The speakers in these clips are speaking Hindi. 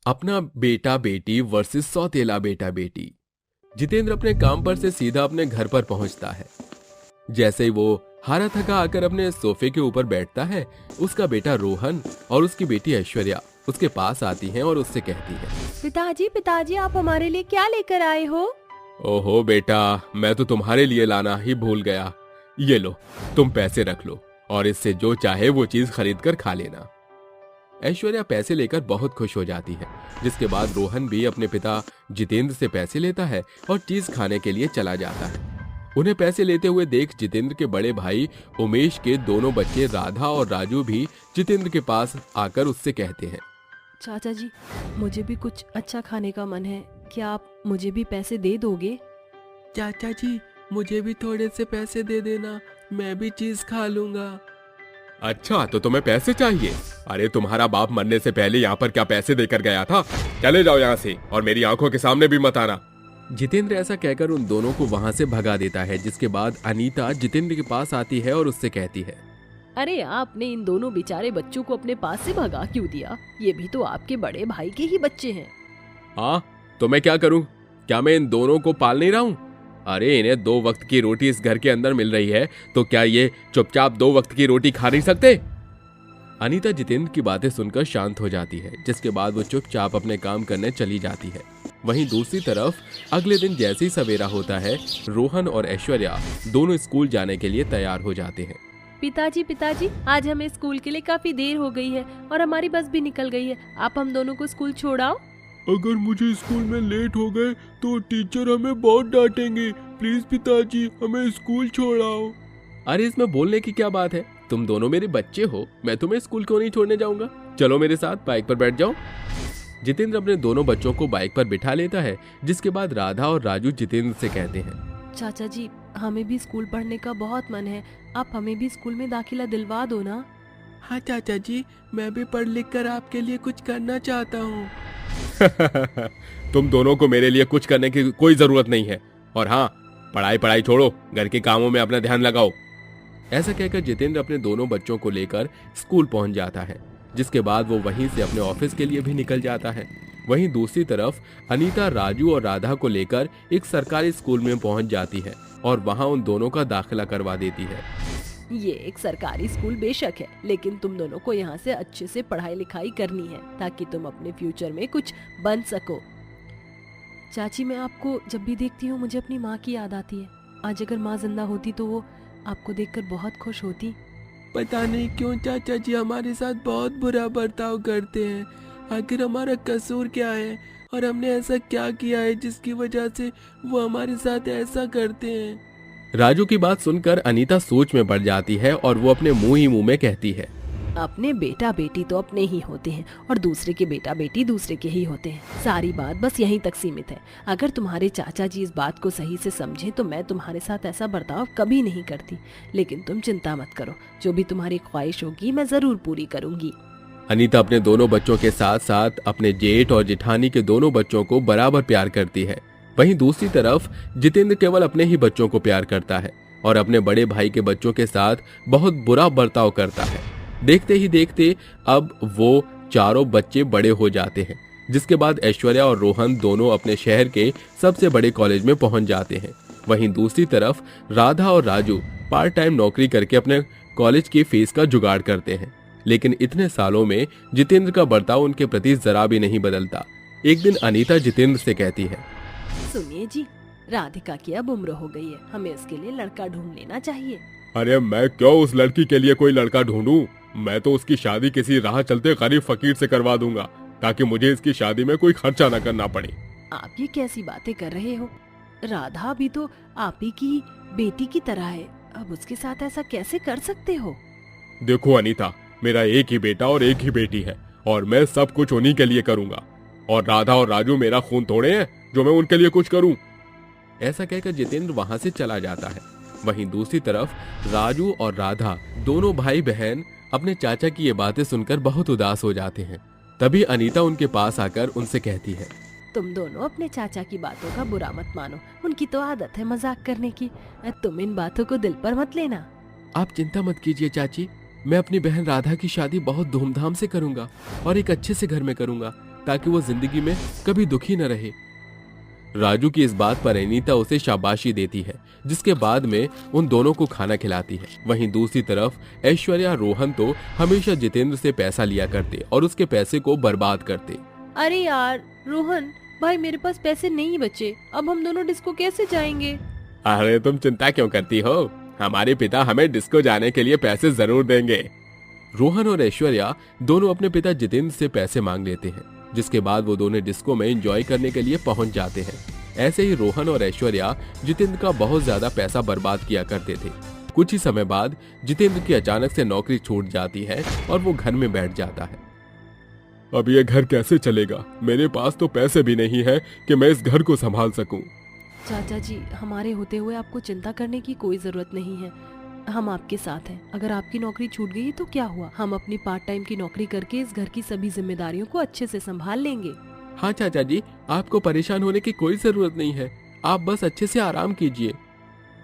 अपना बेटा बेटी वर्सेस सौतेला बेटा बेटी। जितेंद्र अपने काम पर से सीधा अपने घर पर पहुंचता है। जैसे ही वो हारा थका आकर अपने सोफे के ऊपर बैठता है, उसका बेटा रोहन और उसकी बेटी ऐश्वर्या उसके पास आती हैं और उससे कहती है, पिताजी पिताजी, आप हमारे लिए क्या लेकर आए हो? ओहो बेटा, मैं तो तुम्हारे लिए लाना ही भूल गया। ये लो, तुम पैसे रख लो और इससे जो चाहे वो चीज खरीद कर खा लेना। ऐश्वर्या पैसे लेकर बहुत खुश हो जाती है, जिसके बाद रोहन भी अपने पिता जितेंद्र से पैसे लेता है और चीज खाने के लिए चला जाता है। उन्हें पैसे लेते हुए देख जितेंद्र के बड़े भाई उमेश के दोनों बच्चे राधा और राजू भी जितेंद्र के पास आकर उससे कहते हैं, चाचा जी, मुझे भी कुछ अच्छा खाने का मन है, क्या आप मुझे भी पैसे दे दोगे? चाचा जी, मुझे भी थोड़े से पैसे दे देना, मैं भी चीज खा लूंगा। अच्छा, तो तुम्हें पैसे चाहिए? अरे तुम्हारा बाप मरने से पहले यहाँ पर क्या पैसे देकर गया था? चले जाओ यहाँ से और मेरी आंखों के सामने भी मत आना। जितेंद्र ऐसा कहकर उन दोनों को वहां से भगा देता है, जिसके बाद अनीता जितेंद्र के पास आती है और उससे कहती है, अरे आपने इन दोनों बेचारे बच्चों को अपने पास से भगा क्यों दिया? ये भी तो आपके बड़े भाई के ही बच्चे हैं। हाँ, तो मैं क्या करूं? क्या मैं इन दोनों को पाल नहीं रहा हूं? अरे इन्हें 2 वक्त की रोटी इस घर के अंदर मिल रही है, तो क्या ये चुपचाप 2 वक्त की रोटी खा नहीं सकते? अनीता जितेंद्र की बातें सुनकर शांत हो जाती है, जिसके बाद वो चुपचाप अपने काम करने चली जाती है। वहीं दूसरी तरफ अगले दिन जैसे ही सवेरा होता है, रोहन और ऐश्वर्या दोनों स्कूल जाने के लिए तैयार हो जाते हैं। पिताजी पिताजी, आज हमें स्कूल के लिए काफी देर हो गई है और हमारी बस भी निकल गई है, आप हम दोनों को स्कूल छोड़ाओ। अगर मुझे स्कूल में लेट हो गए तो टीचर हमें बहुत डांटेंगे, प्लीज पिताजी हमें स्कूल छोड़ाओ। अरे इसमें बोलने की क्या बात है, तुम दोनों मेरे बच्चे हो, मैं तुम्हें स्कूल क्यों नहीं छोड़ने जाऊंगा। चलो मेरे साथ बाइक पर बैठ जाओ। जितेंद्र अपने दोनों बच्चों को बाइक पर बिठा लेता है, जिसके बाद राधा और राजू जितेंद्र से कहते हैं, चाचा जी, हमें भी स्कूल पढ़ने का बहुत मन है, आप हमें भी स्कूल में दाखिला दिलवा दो ना। हाँ चाचा जी, मैं भी पढ़ लिख कर आपके लिए कुछ करना चाहता हूँ। तुम दोनों को मेरे लिए कुछ करने की कोई जरूरत नहीं है, और हाँ, पढ़ाई छोड़ो, घर के कामों में अपना ध्यान लगाओ। ऐसा कहकर जितेंद्र अपने दोनों बच्चों को लेकर स्कूल पहुंच जाता है, जिसके बाद वो वहीं से अपने ऑफिस के लिए भी निकल जाता है। वहीं दूसरी तरफ अनीता राजू और राधा को लेकर एक सरकारी स्कूल में पहुंच जाती है और वहां उन दोनों का दाखिला करवा देती है। ये एक सरकारी स्कूल बेशक है, लेकिन तुम दोनों को यहाँ से अच्छे से पढ़ाई लिखाई करनी है ताकि तुम अपने फ्यूचर में कुछ बन सको। चाची, मैं आपको जब भी देखती हूँ मुझे अपनी माँ की याद आती है। आज अगर माँ जिंदा होती तो वो आपको देखकर बहुत खुश होती। पता नहीं क्यों चाचा जी हमारे साथ बहुत बुरा बर्ताव करते हैं। आखिर हमारा कसूर क्या है और हमने ऐसा क्या किया है जिसकी वजह से वो हमारे साथ ऐसा करते हैं? राजू की बात सुनकर अनीता सोच में पड़ जाती है और वो अपने मुंह ही मुंह में कहती है, अपने बेटा बेटी तो अपने ही होते हैं और दूसरे के बेटा बेटी दूसरे के ही होते हैं। सारी बात बस यहीं तक सीमित है। अगर तुम्हारे चाचा जी इस बात को सही से समझे तो मैं तुम्हारे साथ ऐसा बर्ताव कभी नहीं करती। लेकिन तुम चिंता मत करो, जो भी तुम्हारी ख्वाहिश होगी मैं जरूर पूरी करूंगी। अनीता अपने दोनों बच्चों के साथ साथ अपने जेठ और जेठानी के दोनों बच्चों को बराबर प्यार करती है। वहीं दूसरी तरफ जितेंद्र केवल अपने ही बच्चों को प्यार करता है और अपने बड़े भाई के बच्चों के साथ बहुत बुरा बर्ताव करता है। देखते ही देखते अब वो चारों बच्चे बड़े हो जाते हैं, जिसके बाद ऐश्वर्या और रोहन दोनों अपने शहर के सबसे बड़े कॉलेज में पहुंच जाते हैं। वहीं दूसरी तरफ राधा और राजू पार्ट टाइम नौकरी करके अपने कॉलेज की फीस का जुगाड़ करते हैं। लेकिन इतने सालों में जितेंद्र का बर्ताव उनके प्रति जरा भी नहीं बदलता। एक दिन अनीता जितेंद्र से कहती है, सुनिए जी, राधिका की अब उम्र हो गई है, हमें उसके लिए लड़का ढूंढ लेना चाहिए। अरे मैं क्यों उस लड़की के लिए कोई लड़का ढूंढूं? मैं तो उसकी शादी किसी राह चलते गरीब फकीर से करवा दूंगा, ताकि मुझे इसकी शादी में कोई खर्चा न करना पड़े। आप ये कैसी बातें कर रहे हो? राधा भी तो आप ही की बेटी की तरह है, अब उसके साथ ऐसा कैसे कर सकते हो? देखो अनीता, मेरा एक ही बेटा और एक ही बेटी है और मैं सब कुछ उन्हीं के लिए करूंगा, और राधा और राजू मेरा खून थोड़े हैं जो मैं उनके लिए कुछ करूं। ऐसा कहकर जितेंद्र वहां से चला जाता है। वहीं दूसरी तरफ राजू और राधा दोनों भाई बहन अपने चाचा की ये बातें सुनकर बहुत उदास हो जाते हैं। तभी अनीता उनके पास आकर उनसे कहती है, तुम दोनों अपने चाचा की बातों का बुरा मत मानो, उनकी तो आदत है मजाक करने की। तुम इन बातों को दिल पर मत लेना। आप चिंता मत कीजिए चाची, मैं अपनी बहन राधा की शादी बहुत धूमधाम से करूंगा और एक अच्छे से घर में करूंगा, ताकि वो जिंदगी में कभी दुखी न रहे। राजू की इस बात पर अनीता उसे शाबाशी देती है, जिसके बाद में उन दोनों को खाना खिलाती है। वहीं दूसरी तरफ ऐश्वर्या और रोहन तो हमेशा जितेंद्र से पैसा लिया करते और उसके पैसे को बर्बाद करते। अरे यार रोहन भाई, मेरे पास पैसे नहीं बचे, अब हम दोनों डिस्को कैसे जाएंगे? अरे तुम चिंता क्यों करती हो, हमारे पिता हमें डिस्को जाने के लिए पैसे जरूर देंगे। रोहन और ऐश्वर्या दोनों अपने पिता जितेंद्र से पैसे मांग लेते हैं, जिसके बाद वो दोनों डिस्को में एंजॉय करने के लिए पहुंच जाते हैं। ऐसे ही रोहन और ऐश्वर्या जितेंद्र का बहुत ज्यादा पैसा बर्बाद किया करते थे। कुछ ही समय बाद जितेंद्र की अचानक से नौकरी छूट जाती है और वो घर में बैठ जाता है। अब ये घर कैसे चलेगा, मेरे पास तो पैसे भी नहीं है कि मैं इस घर को संभाल सकूं। चाचा जी, हमारे होते हुए आपको चिंता करने की कोई जरूरत नहीं है, हम आपके साथ हैं। अगर आपकी नौकरी छूट गई तो क्या हुआ, हम अपनी पार्ट टाइम की नौकरी करके इस घर की सभी जिम्मेदारियों को अच्छे से संभाल लेंगे। हाँ चाचा जी, आपको परेशान होने की कोई जरूरत नहीं है, आप बस अच्छे से आराम कीजिए।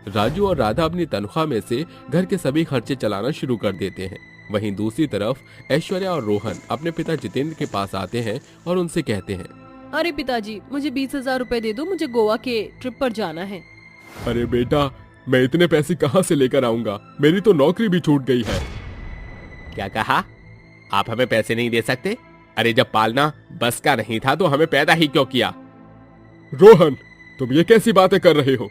राजू और राधा अपनी तनख्वाह में से घर के सभी खर्चे चलाना शुरू कर देते हैं। वहीं दूसरी तरफ ऐश्वर्या और रोहन अपने पिता जितेंद्र के पास आते हैं और उनसे कहते हैं, अरे पिताजी, मुझे 20,000 रुपए दे दो, मुझे गोवा के ट्रिप पर जाना है। अरे बेटा, मैं इतने पैसे कहाँ से लेकर आऊंगा, मेरी तो नौकरी भी छूट गई है। क्या कहा, आप हमें पैसे नहीं दे सकते? अरे जब पालना बस का नहीं था तो हमें पैदा ही क्यों किया? रोहन, तुम ये कैसी बातें कर रहे हो,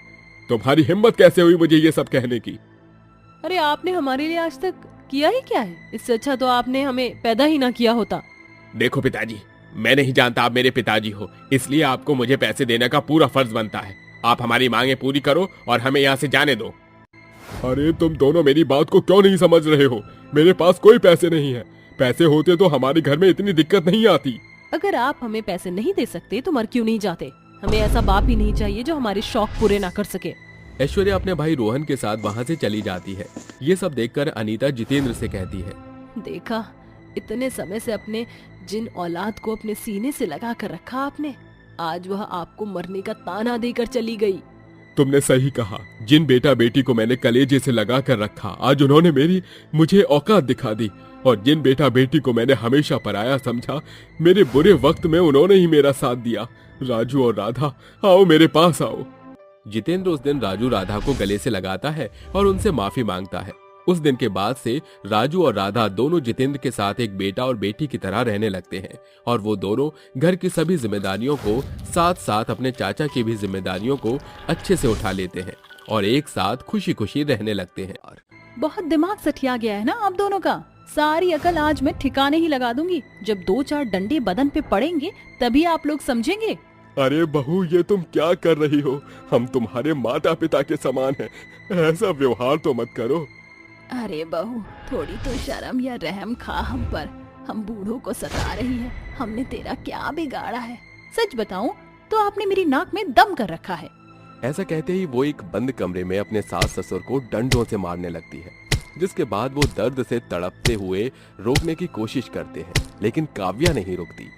तुम्हारी हिम्मत कैसे हुई मुझे ये सब कहने की? अरे आपने हमारे लिए आज तक किया ही क्या है, इससे अच्छा तो आपने हमें पैदा ही ना किया होता। देखो पिताजी, मैं नहीं जानता आप मेरे पिताजी हो, इसलिए आपको मुझे पैसे देने का पूरा फर्ज बनता है। आप हमारी मांगे पूरी करो और हमें यहाँ से जाने दो। अरे तुम दोनों मेरी बात को क्यों नहीं समझ रहे हो, मेरे पास कोई पैसे नहीं है, पैसे होते तो हमारे घर में इतनी दिक्कत नहीं आती। अगर आप हमें पैसे नहीं दे सकते तो मर क्यों नहीं जाते, हमें ऐसा बाप ही नहीं चाहिए जो हमारे शौक पूरे ना कर सके। ऐश्वर्या अपने भाई रोहन के साथ वहाँ से चली जाती है। ये सब देखकर अनीता जितेंद्र से कहती है, देखा, इतने समय से अपने जिन औलाद को अपने सीने से लगा कर रखा आपने, आज वह आपको मरने का ताना देकर चली गई। तुमने सही कहा, जिन बेटा बेटी को मैंने कलेजे से लगा कर रखा, आज उन्होंने मुझे औकात दिखा दी, और जिन बेटा बेटी को मैंने हमेशा पराया समझा, मेरे बुरे वक्त में उन्होंने ही मेरा साथ दिया। राजू और राधा, आओ मेरे पास आओ। जितेंद्र उस दिन राजू राधा को गले से लगाता है और उनसे माफी मांगता है। उस दिन के बाद से राजू और राधा दोनों जितेंद्र के साथ एक बेटा और बेटी की तरह रहने लगते हैं, और वो दोनों घर की सभी जिम्मेदारियों को साथ साथ अपने चाचा की भी जिम्मेदारियों को अच्छे से उठा लेते हैं और एक साथ खुशी खुशी रहने लगते हैं। बहुत दिमाग सठिया गया है ना आप दोनों का, सारी अकल आज मैं ठिकाने ही लगा दूंगी। जब 2-4 डंडे बदन पे पड़ेंगे तभी आप लोग समझेंगे। अरे बहू, ये तुम क्या कर रही हो, हम तुम्हारे माता पिता के समान हैं, ऐसा व्यवहार तो मत करो। अरे बहू, थोड़ी तो शर्म या रहम खा हम पर, हम बूढ़ों को सता रही है, हमने तेरा क्या बिगाड़ा है? सच बताऊं तो आपने मेरी नाक में दम कर रखा है। ऐसा कहते ही वो एक बंद कमरे में अपने सास ससुर को डंडों से मारने लगती है, जिसके बाद वो दर्द से तड़पते हुए रोकने की कोशिश करते हैं, लेकिन काव्या नहीं रुकती।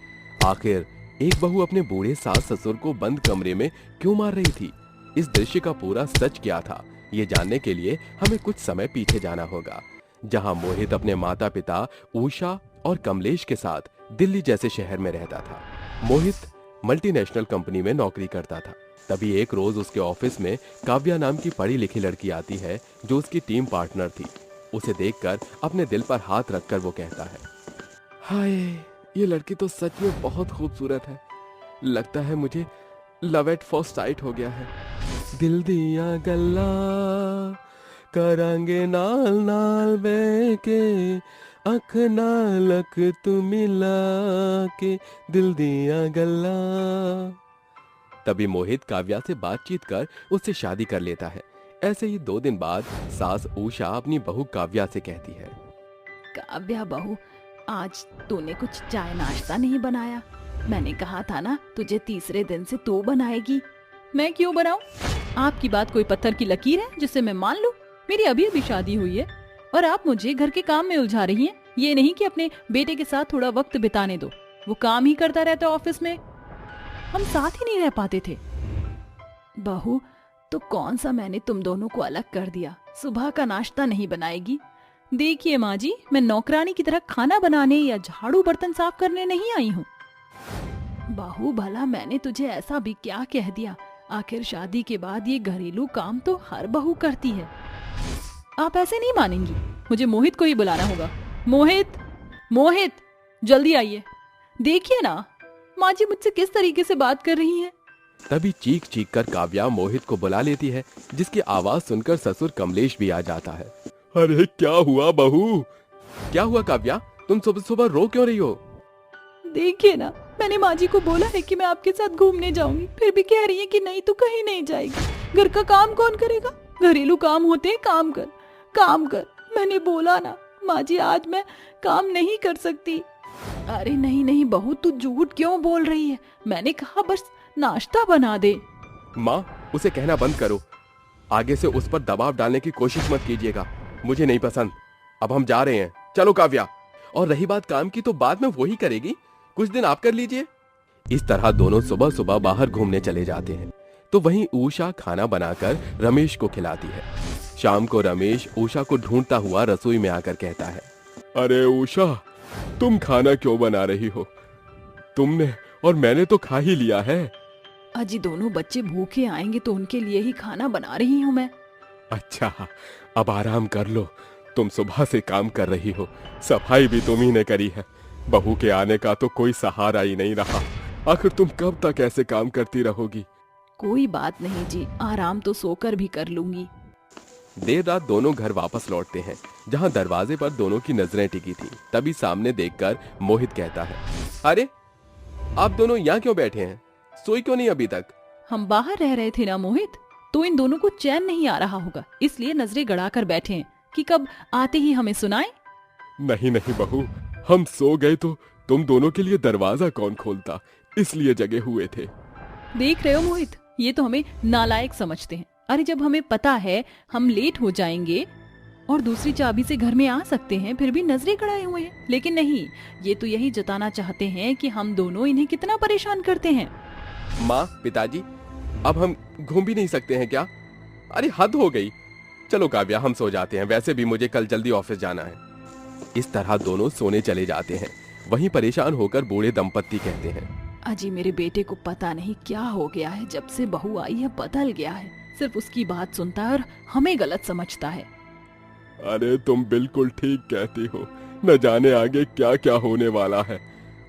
आखिर एक बहू अपने बूढ़े सास ससुर को बंद कमरे में क्यों मार रही थी? इस दृश्य का पूरा सच क्या था, ये जानने के लिए हमें कुछ समय पीछे जाना होगा, जहां मोहित अपने माता पिता उषा और कमलेश के साथ दिल्ली जैसे शहर में रहता था। मोहित मल्टीनेशनल कंपनी में नौकरी करता था। तभी एक रोज उसके ऑफिस में काव्या नाम की पढ़ी लिखी लड़की आती है, जो उसकी टीम पार्टनर थी। उसे देखकर अपने दिल पर हाथ रखकर वो कहता है, हाय, ये लड़की तो सच में बहुत खूबसूरत है, लगता है मुझे लव एट फर्स्ट साइट हो गया है। दिल दिया गल्ला करांगे नाल नाल बेके, अख नालक तू मिला के, दिल दिया गल्ला। तभी मोहित काव्या से बातचीत कर उससे शादी कर लेता है। ऐसे ही 2 दिन बाद सास उषा अपनी बहू काव्या से कहती है, काव्या बहू, आज तूने कुछ चाय नाश्ता नहीं बनाया, मैंने कहा था ना तुझे तीसरे दिन से तू बनाएगी। मैं क्यों बनाऊं? आपकी बात कोई पत्थर की लकीर है जिसे मैं मान लूं? मेरी अभी अभी शादी हुई है और आप मुझे घर के काम में उलझा रही हैं। ये नहीं कि अपने बेटे के साथ थोड़ा वक्त बिताने दो, वो काम ही करता रहता ऑफिस में, हम साथ ही नहीं रह पाते थे। बहू, तो कौन सा मैंने तुम दोनों को अलग कर दिया? सुबह का नाश्ता नहीं बनाएगी? देखिए माँ जी, मैं नौकरानी की तरह खाना बनाने या झाड़ू बर्तन साफ करने नहीं आई हूँ। बहू भला मैंने तुझे ऐसा भी क्या कह दिया? आखिर शादी के बाद ये घरेलू काम तो हर बहू करती है। आप ऐसे नहीं मानेंगी, मुझे मोहित को ही बुलाना होगा। मोहित, मोहित, जल्दी आइए। देखिए ना माँ जी मुझसे किस तरीके से बात कर रही हैं। तभी चीख चीख कर काव्या मोहित को बुला लेती है, जिसकी आवाज सुनकर ससुर कमलेश भी आ जाता है। अरे क्या हुआ बहू? क्या हुआ काव्या, तुम सुबह सुबह रो क्यों रही हो? देखिए ना, मैंने माँ जी को बोला है कि मैं आपके साथ घूमने जाऊंगी, फिर भी कह रही है कि नहीं, तू कहीं नहीं जाएगी। घर का काम कौन करेगा? घरेलू काम होते हैं, काम कर, काम कर। मैंने बोला ना माँ जी, आज मैं काम नहीं कर सकती। अरे नहीं नहीं बहू, तू झूठ क्यों बोल रही है? मैंने कहा बस नाश्ता बना दे। माँ, उसे कहना बंद करो। आगे से उस पर दबाव डालने की कोशिश मत कीजिएगा, मुझे नहीं पसंद। अब हम जा रहे हैं, चलो काव्या। और रही बात काम की तो बाद में वही करेगी, कुछ दिन आप कर लीजिए। इस तरह दोनों सुबह सुबह बाहर घूमने चले जाते हैं। तो वहीं उषा खाना बनाकर रमेश को खिलाती है। शाम को रमेश उषा को ढूंढता हुआ रसोई में आकर कहता है, अरे उषा, तुम खाना क्यों बना रही हो? तुमने और मैंने तो खा ही लिया है। अजी दोनों बच्चे भूखे आएंगे तो उनके लिए ही खाना बना रही हूँ मैं। अच्छा, अब आराम कर लो। तुम सुबह से काम कर रही हो, सफाई भी तुम ही ने करी है। बहू के आने का तो कोई सहारा ही नहीं रहा। आखिर तुम कब तक ऐसे काम करती रहोगी? कोई बात नहीं जी, आराम तो सोकर भी कर लूंगी। देर रात दोनों घर वापस लौटते हैं, जहां दरवाजे पर दोनों की नजरें टिकी थी। तभी सामने देखकर मोहित कहता है, अरे आप दोनों यहाँ क्यों बैठे हैं? सोई क्यों नहीं अभी तक? हम बाहर रह रहे थे ना मोहित, तो इन दोनों को चैन नहीं आ रहा होगा, इसलिए नजरें गड़ा कर बैठे हैं कि कब आते ही हमें सुनाए। नहीं नहीं बहू, हम सो गए तो तुम दोनों के लिए दरवाजा कौन खोलता, इसलिए जगे हुए थे। देख रहे हो मोहित, ये तो हमें नालायक समझते हैं। अरे जब हमें पता है हम लेट हो जाएंगे और दूसरी चाबी से घर में आ सकते हैं, फिर भी नजरें गड़ाए हुए हैं। लेकिन नहीं, ये तो यही जताना चाहते हैं कि हम दोनों इन्हें कितना परेशान करते हैं। माँ, पिताजी, अब हम घूम भी नहीं सकते हैं क्या? अरे हद हो गई। चलो काव्या, हम सो जाते हैं, वैसे भी मुझे कल जल्दी ऑफिस जाना है। इस तरह दोनों सोने चले जाते हैं। वहीं परेशान होकर बूढ़े दंपत्ति कहते हैं, अजी मेरे बेटे को पता नहीं क्या हो गया है, जब से बहू आई है बदल गया है। सिर्फ उसकी बात सुनता है और हमें गलत समझता है। अरे तुम बिल्कुल ठीक कहती हो, न जाने आगे क्या क्या होने वाला है।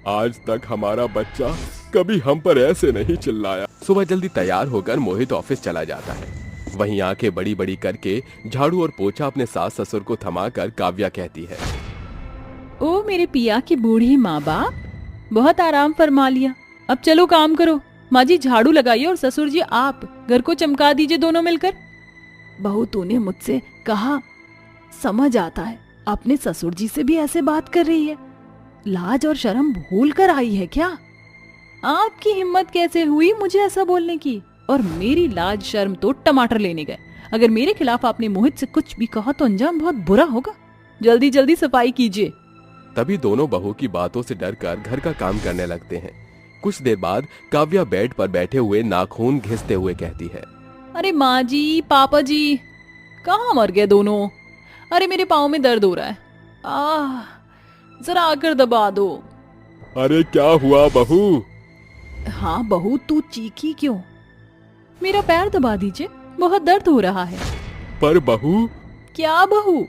आज तक हमारा बच्चा कभी हम पर ऐसे नहीं चिल्लाया। सुबह जल्दी तैयार होकर मोहित ऑफिस चला जाता है। वहीं आंखें बड़ी बड़ी करके झाड़ू और पोछा अपने सास ससुर को थमाकर काव्या कहती है, ओ मेरे पिया की बूढ़ी माँ बाप, बहुत आराम फरमा लिया, अब चलो काम करो। माँ जी झाड़ू लगाइए और ससुर जी आप घर को चमका दीजिए दोनों मिलकर। बहू तूने मुझसे कहा, समझ आता है अपने ससुर जी से भी ऐसे बात कर रही है। लाज और शर्म भूल कर आई है क्या? आपकी हिम्मत कैसे हुई मुझे ऐसा बोलने की? और मेरी लाज शर्म तो टमाटर लेने गए। अगर मेरे खिलाफ आपने मोहित से कुछ भी कहा तो अंजाम बहुत बुरा होगा। जल्दी जल्दी सफाई कीजिए। तभी दोनों बहू की बातों से डरकर घर का काम करने लगते हैं। कुछ देर बाद काव्या बेड पर बैठे हुए नाखून घिसते हुए कहती है, अरे माँ जी, पापा जी, कहाँ मर गए दोनों? अरे मेरे पाँव में दर्द हो रहा है, जरा आकर दबा दो। अरे क्या हुआ बहू? हाँ बहू, तू चीखी क्यों? मेरा पैर दबा दीजिए, बहुत दर्द हो रहा है। पर बहू। क्या बहू?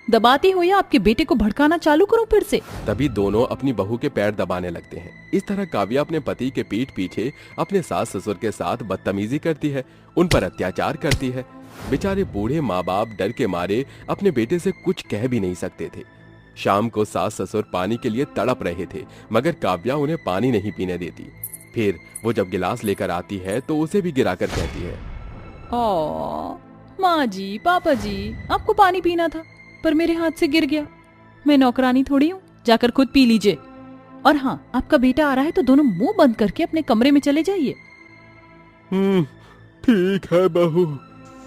दबाती हो या आपके बेटे को भड़काना चालू करूं फिर से? तभी दोनों अपनी बहू के पैर दबाने लगते हैं। इस तरह काव्या अपने पति के पीठ पीछे अपने सास ससुर के साथ बदतमीजी करती है, उन पर अत्याचार करती है। बेचारे बूढ़े माँ बाप डर के मारे अपने बेटे से कुछ कह भी नहीं सकते थे। शाम को सास ससुर पानी के लिए तड़प रहे थे, मगर काव्या उन्हें पानी नहीं पीने देती। फिर वो जब गिलास लेकर आती है तो उसे भी गिराकर कहती है, माँ जी, पापा जी, आपको पानी पीना था पर मेरे हाथ से गिर गया। मैं नौकरानी थोड़ी हूँ, जाकर खुद पी लीजिए। और हाँ, आपका बेटा आ रहा है तो दोनों मुंह बंद करके अपने कमरे में चले जाइए। ठीक है बहू।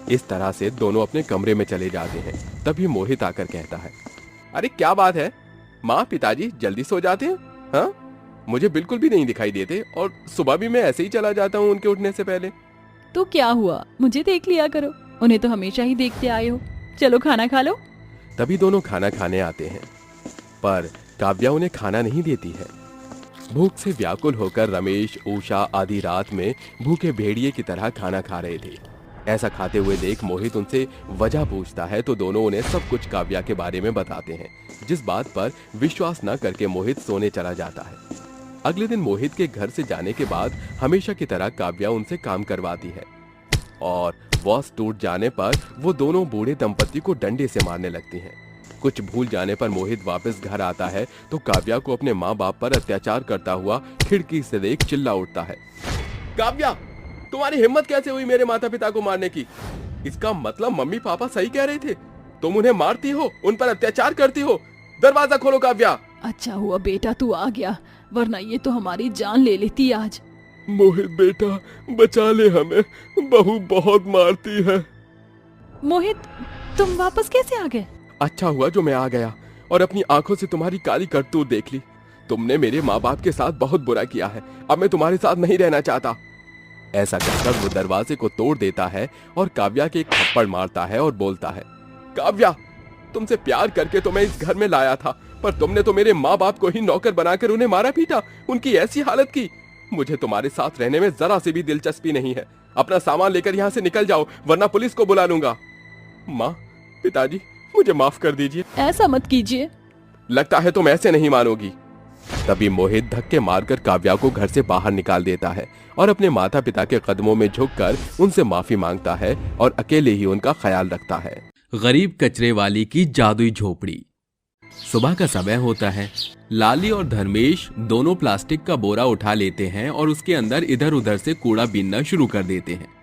इस तरह से दोनों अपने कमरे में चले जाते हैं। तभी मोहित आकर कहता है, अरे क्या बात है माँ, पिताजी जल्दी सो जाते हैं? हाँ, मुझे बिल्कुल भी नहीं दिखाई देते और सुबह भी मैं ऐसे ही चला जाता हूँ उनके उठने से पहले। तो क्या हुआ, मुझे देख लिया करो, उन्हें तो हमेशा ही देखते आए हो। चलो खाना खा लो। तभी दोनों खाना खाने आते हैं, पर काव्या उन्हें खाना नहीं देती है। भूख से व्याकुल होकर रमेश उषा आधी रात में भूखे भेड़िए की तरह खाना खा रहे थे। ऐसा खाते हुए देख मोहित उनसे वजह पूछता है तो दोनों उन्हें सब कुछ काव्या के बारे में बताते हैं, जिस बात पर विश्वास न करके मोहित सोने चला जाता है। अगले दिन मोहित के घर से जाने के बाद हमेशा की तरह काव्या उनसे काम करवाती है और वॉश टूट जाने पर वो दोनों बूढ़े दंपति को डंडे से मारने लगती हैं। कुछ भूल जाने पर मोहित वापस घर आता है तो काव्या को अपने माँ बाप पर अत्याचार करता हुआ खिड़की से देख चिल्ला उठता है, काव्या, तुम्हारी हिम्मत कैसे हुई मेरे माता पिता को मारने की? इसका मतलब मम्मी पापा सही कह रहे थे, तुम उन्हें मारती हो, उन पर अत्याचार करती हो। दरवाजा खोलो काव्या। अच्छा हुआ बेटा तू आ गया, वरना ये तो हमारी जान ले लेती आज। मोहित बेटा, बचा ले हमें, बहू बहुत मारती है। मोहित, तुम वापस कैसे आ गए? अच्छा हुआ जो मैं आ गया और अपनी आंखों से तुम्हारी काली करतूत देख ली। तुमने मेरे माँ बाप के साथ बहुत बुरा किया है, अब मैं तुम्हारे साथ नहीं रहना चाहता। ऐसा कहकर वो दरवाजे को तोड़ देता है और काव्या के एक थप्पड़ मारता है और बोलता है, काव्या, तुमसे प्यार करके तो मैं इस घर में लाया था, पर तुमने तो मेरे माँ बाप को ही नौकर बनाकर उन्हें मारा पीटा, उनकी ऐसी हालत की। मुझे तुम्हारे साथ रहने में जरा सी भी दिलचस्पी नहीं है। अपना सामान लेकर यहाँ से निकल जाओ, वरना पुलिस को बुला लूंगा। माँ, पिताजी, मुझे माफ कर दीजिए। ऐसा मत कीजिए। लगता है तुम ऐसे नहीं मानोगी। तभी मोहित धक्के मारकर काव्या को घर से बाहर निकाल देता है और अपने माता पिता के कदमों में झुककर उनसे माफी मांगता है और अकेले ही उनका ख्याल रखता है। गरीब कचरे वाली की जादुई झोपड़ी। सुबह का समय होता है। लाली और धर्मेश दोनों प्लास्टिक का बोरा उठा लेते हैं और उसके अंदर इधर उधर से कूड़ा बीनना शुरू कर देते हैं।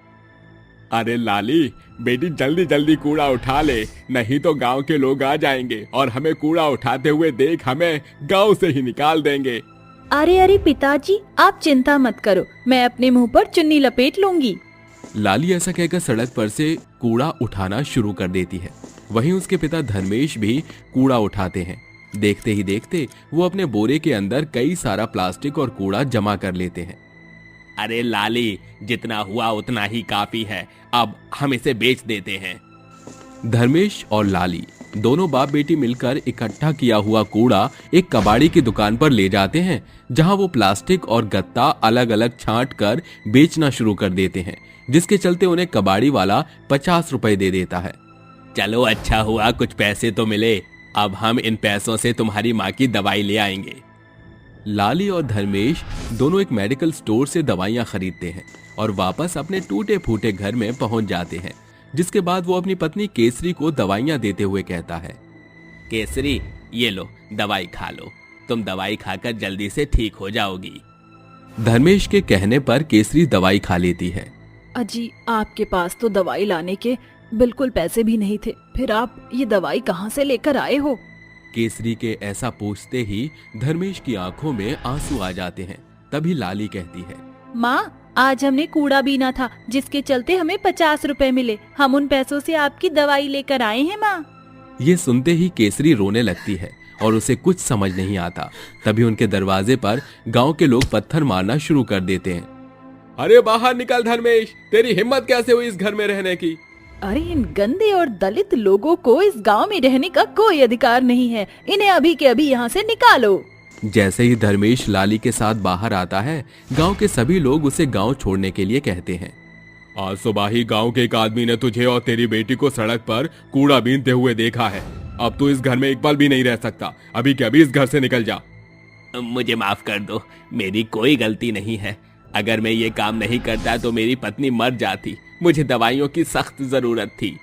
अरे लाली बेटी, जल्दी जल्दी कूड़ा उठा ले, नहीं तो गांव के लोग आ जाएंगे और हमें कूड़ा उठाते हुए देख हमें गांव से ही निकाल देंगे। अरे अरे पिताजी, आप चिंता मत करो, मैं अपने मुंह पर चुन्नी लपेट लूंगी। लाली ऐसा कहकर सड़क पर से कूड़ा उठाना शुरू कर देती है। वहीं उसके पिता धर्मेश भी कूड़ा उठाते हैं। देखते ही देखते वो अपने बोरे के अंदर कई सारा प्लास्टिक और कूड़ा जमा कर लेते हैं। अरे लाली, जितना हुआ उतना ही काफी है, अब हम इसे बेच देते हैं। धर्मेश और लाली दोनों बाप बेटी मिलकर इकट्ठा किया हुआ कूड़ा एक कबाड़ी की दुकान पर ले जाते हैं, जहां वो प्लास्टिक और गत्ता अलग अलग छांट कर बेचना शुरू कर देते हैं, जिसके चलते उन्हें कबाड़ी वाला 50 रुपए दे देता है। चलो अच्छा हुआ, कुछ पैसे तो मिले, अब हम इन पैसों से तुम्हारी माँ की दवाई ले आएंगे। लाली और धर्मेश दोनों एक मेडिकल स्टोर से दवाइयां खरीदते हैं और वापस अपने टूटे फूटे घर में पहुंच जाते हैं, जिसके बाद वो अपनी पत्नी केसरी को दवाइयां देते हुए कहता है, केसरी, ये लो दवाई खा लो, तुम दवाई खाकर जल्दी से ठीक हो जाओगी। धर्मेश के कहने पर केसरी दवाई खा लेती है। अजी, आपके पास तो दवाई लाने के बिल्कुल पैसे भी नहीं थे, फिर आप ये दवाई कहाँ से लेकर आए हो? केसरी के ऐसा पूछते ही धर्मेश की आंखों में आंसू आ जाते हैं। तभी लाली कहती है, माँ, आज हमने कूड़ा बीना था, जिसके चलते हमें 50 रुपए मिले, हम उन पैसों से आपकी दवाई लेकर आए हैं माँ। ये सुनते ही केसरी रोने लगती है और उसे कुछ समझ नहीं आता। तभी उनके दरवाजे पर गांव के लोग पत्थर मारना शुरू कर देते हैं। अरे बाहर निकल धर्मेश, तेरी हिम्मत कैसे हुई इस घर में रहने की? अरे इन गंदे और दलित लोगों को इस गांव में रहने का कोई अधिकार नहीं है, इन्हें अभी के अभी यहाँ से निकालो। जैसे ही धर्मेश लाली के साथ बाहर आता है, गांव के सभी लोग उसे गांव छोड़ने के लिए कहते हैं। आज सुबह ही गांव के एक आदमी ने तुझे और तेरी बेटी को सड़क पर कूड़ा बीनते हुए देखा है। अब तू इस घर में एक पल भी नहीं रह सकता, अभी के अभी इस घर से निकल जा। मुझे माफ कर दो, मेरी कोई गलती नहीं है। अगर मैं ये काम नहीं करता तो मेरी पत्नी मर जाती, मुझे दवाइयों की सख्त जरूरत थी।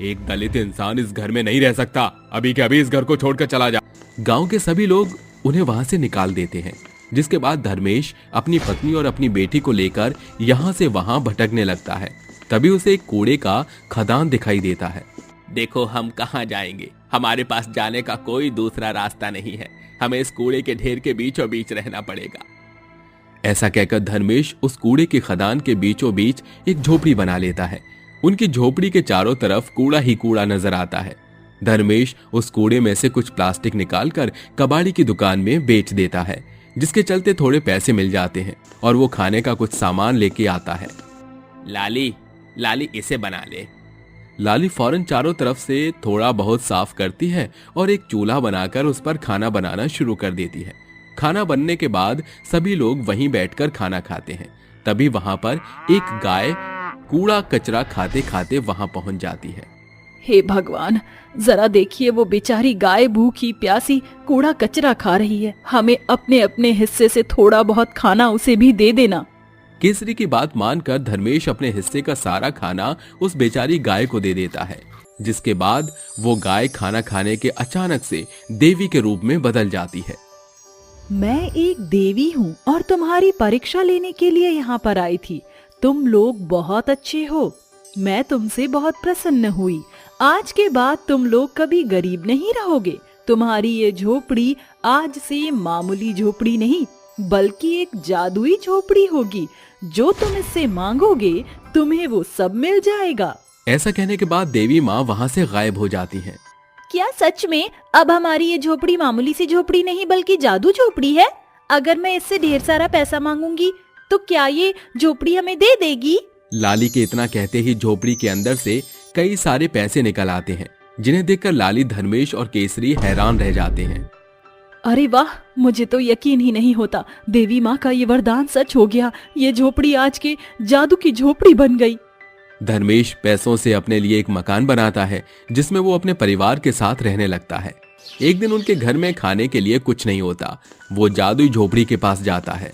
एक दलित इंसान इस घर में नहीं रह सकता, अभी के अभी इस घर को छोड़कर चला जा। गांव के सभी लोग उन्हें वहां से निकाल देते हैं, जिसके बाद धर्मेश अपनी पत्नी और अपनी बेटी को लेकर यहाँ से वहां भटकने लगता है। तभी उसे एक कूड़े का खदान दिखाई देता है। देखो हम कहाँ जाएंगे, हमारे पास जाने का कोई दूसरा रास्ता नहीं है, हमें इस कूड़े के ढेर के बीचों बीच रहना पड़ेगा। ऐसा कहकर धर्मेश उस कूड़े के खदान के बीचों बीच एक झोपड़ी बना लेता है। उनकी झोपड़ी के चारों तरफ कूड़ा ही कूड़ा नजर आता है। धर्मेश उस कूड़े में से कुछ प्लास्टिक निकालकर कबाड़ी की दुकान में बेच देता है, जिसके चलते थोड़े पैसे मिल जाते हैं और वो खाने का कुछ सामान लेके आता है। लाली, लाली इसे बना ले। लाली फौरन चारों तरफ से थोड़ा बहुत साफ करती है और एक चूल्हा बनाकर उस पर खाना बनाना शुरू कर देती है। खाना बनने के बाद सभी लोग वहीं बैठकर खाना खाते हैं। तभी वहां पर एक गाय कूड़ा कचरा खाते खाते वहां पहुंच जाती है। हे भगवान, जरा देखिए वो बेचारी गाय भूखी प्यासी कूड़ा कचरा खा रही है। हमें अपने अपने हिस्से से थोड़ा बहुत खाना उसे भी दे देना। केसरी की बात मानकर धर्मेश अपने हिस्से का सारा खाना उस बेचारी गाय को दे देता है, जिसके बाद वो गाय खाना खाने के अचानक से देवी के रूप में बदल जाती है। मैं एक देवी हूँ और तुम्हारी परीक्षा लेने के लिए यहाँ पर आई थी। तुम लोग बहुत अच्छे हो, मैं तुमसे बहुत प्रसन्न हुई। आज के बाद तुम लोग कभी गरीब नहीं रहोगे। तुम्हारी ये झोपड़ी आज से मामूली झोपड़ी नहीं बल्कि एक जादुई झोपड़ी होगी। जो तुम इससे मांगोगे तुम्हें वो सब मिल जाएगा। ऐसा कहने के बाद देवी माँ वहाँ से गायब हो जाती हैं। क्या सच में अब हमारी ये झोपड़ी मामूली सी झोपड़ी नहीं बल्कि जादू झोपड़ी है? अगर मैं इससे ढेर सारा पैसा मांगूंगी तो क्या ये झोपड़ी हमें दे देगी? लाली के इतना कहते ही झोपड़ी के अंदर से कई सारे पैसे निकल आते हैं, जिन्हें देखकर लाली, धर्मेश और केसरी हैरान रह जाते हैं। अरे वाह, मुझे तो यकीन ही नहीं होता, देवी माँ का ये वरदान सच हो गया। ये झोपड़ी आज के जादू की झोपड़ी बन गई। धर्मेश पैसों से अपने लिए एक मकान बनाता है, जिसमें वो अपने परिवार के साथ रहने लगता है। एक दिन उनके घर में खाने के लिए कुछ नहीं होता। वो जादुई झोपड़ी के पास जाता है।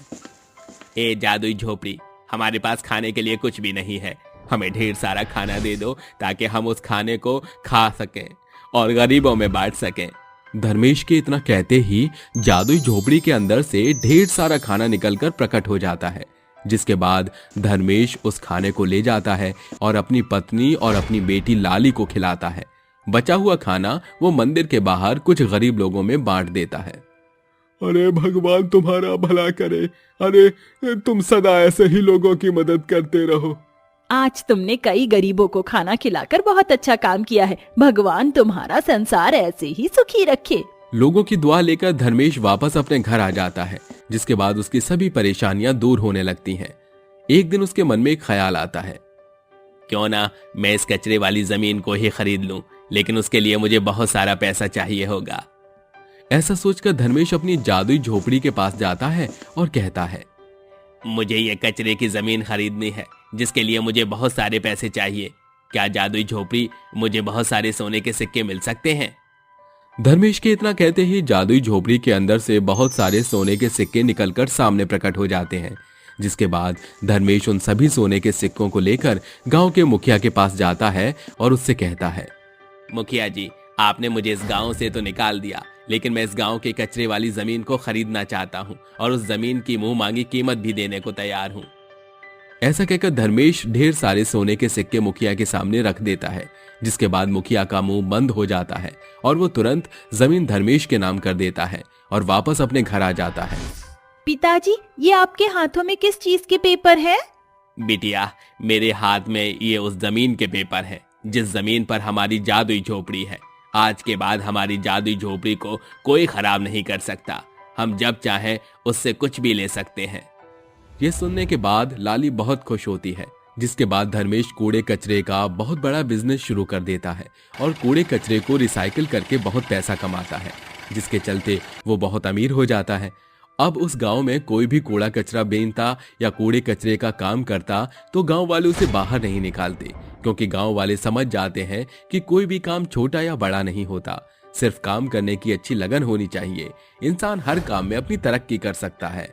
ए जादुई झोपड़ी, हमारे पास खाने के लिए कुछ भी नहीं है। हमें ढेर सारा खाना दे दो ताकि हम उस खाने को खा सकें और गरीबों में बांट सकें। धर्मेश के इतना कहते ही जादुई झोपड़ी के अंदर से ढेर सारा खाना निकलकर प्रकट हो जाता है, जिसके बाद धर्मेश उस खाने को ले जाता है और अपनी पत्नी और अपनी बेटी लाली को खिलाता है। बचा हुआ खाना वो मंदिर के बाहर कुछ गरीब लोगों में बांट देता है। अरे भगवान तुम्हारा भला करे। अरे तुम सदा ऐसे ही लोगों की मदद करते रहो। आज तुमने कई गरीबों को खाना खिलाकर बहुत अच्छा काम किया है। भगवान तुम्हारा संसार ऐसे ही सुखी रखे। लोगों की दुआ लेकर धर्मेश वापस अपने घर आ जाता है, जिसके बाद उसकी सभी परेशानियां दूर होने लगती हैं। एक दिन उसके मन में एक ख्याल आता है। क्यों ना मैं इस कचरे वाली जमीन को ही खरीद लूं, लेकिन उसके लिए मुझे बहुत सारा पैसा चाहिए होगा। ऐसा सोचकर धर्मेश अपनी जादुई झोपड़ी के पास जाता है और कहता है, मुझे ये कचरे की जमीन खरीदनी है, जिसके लिए मुझे बहुत सारे पैसे चाहिए। क्या जादुई झोपड़ी मुझे बहुत सारे सोने के सिक्के मिल सकते हैं? धर्मेश के इतना कहते ही जादुई झोपड़ी के अंदर से बहुत सारे सोने के सिक्के निकलकर सामने प्रकट हो जाते हैं, जिसके बाद धर्मेश उन सभी सोने के सिक्कों को लेकर गांव के मुखिया के पास जाता है और उससे कहता है, मुखिया जी, आपने मुझे इस गांव से तो निकाल दिया, लेकिन मैं इस गांव के कचरे वाली जमीन को खरीदना चाहता हूं और उस जमीन की मुंह मांगी कीमत भी देने को तैयार हूं। ऐसा कहकर धर्मेश ढेर सारे सोने के सिक्के मुखिया के सामने रख देता है, जिसके बाद मुखिया का मुंह बंद हो जाता है और वो तुरंत जमीन धर्मेश के नाम कर देता है और वापस अपने घर आ जाता है। पिताजी, ये आपके हाथों में किस चीज के पेपर है? बिटिया, मेरे हाथ में ये उस जमीन के पेपर है जिस जमीन पर हमारी जादुई झोपड़ी है। आज के बाद हमारी जादुई झोपड़ी को कोई खराब नहीं कर सकता। हम जब चाहें उससे कुछ भी ले सकते हैं। ये सुनने के बाद लाली बहुत खुश होती है, जिसके बाद धर्मेश कूड़े कचरे का बहुत बड़ा बिजनेस शुरू कर देता है और कूड़े कचरे को रिसाइकिल करके बहुत पैसा कमाता है, जिसके चलते वो बहुत अमीर हो जाता है। अब उस गांव में कोई भी कूड़ा कचरा बेचता या कूड़े कचरे का काम करता तो गांव वाले उसे बाहर नहीं निकालते, क्योंकि गांव वाले समझ जाते हैं कि कोई भी काम छोटा या बड़ा नहीं होता, सिर्फ काम करने की अच्छी लगन होनी चाहिए। इंसान हर काम में अपनी तरक्की कर सकता है।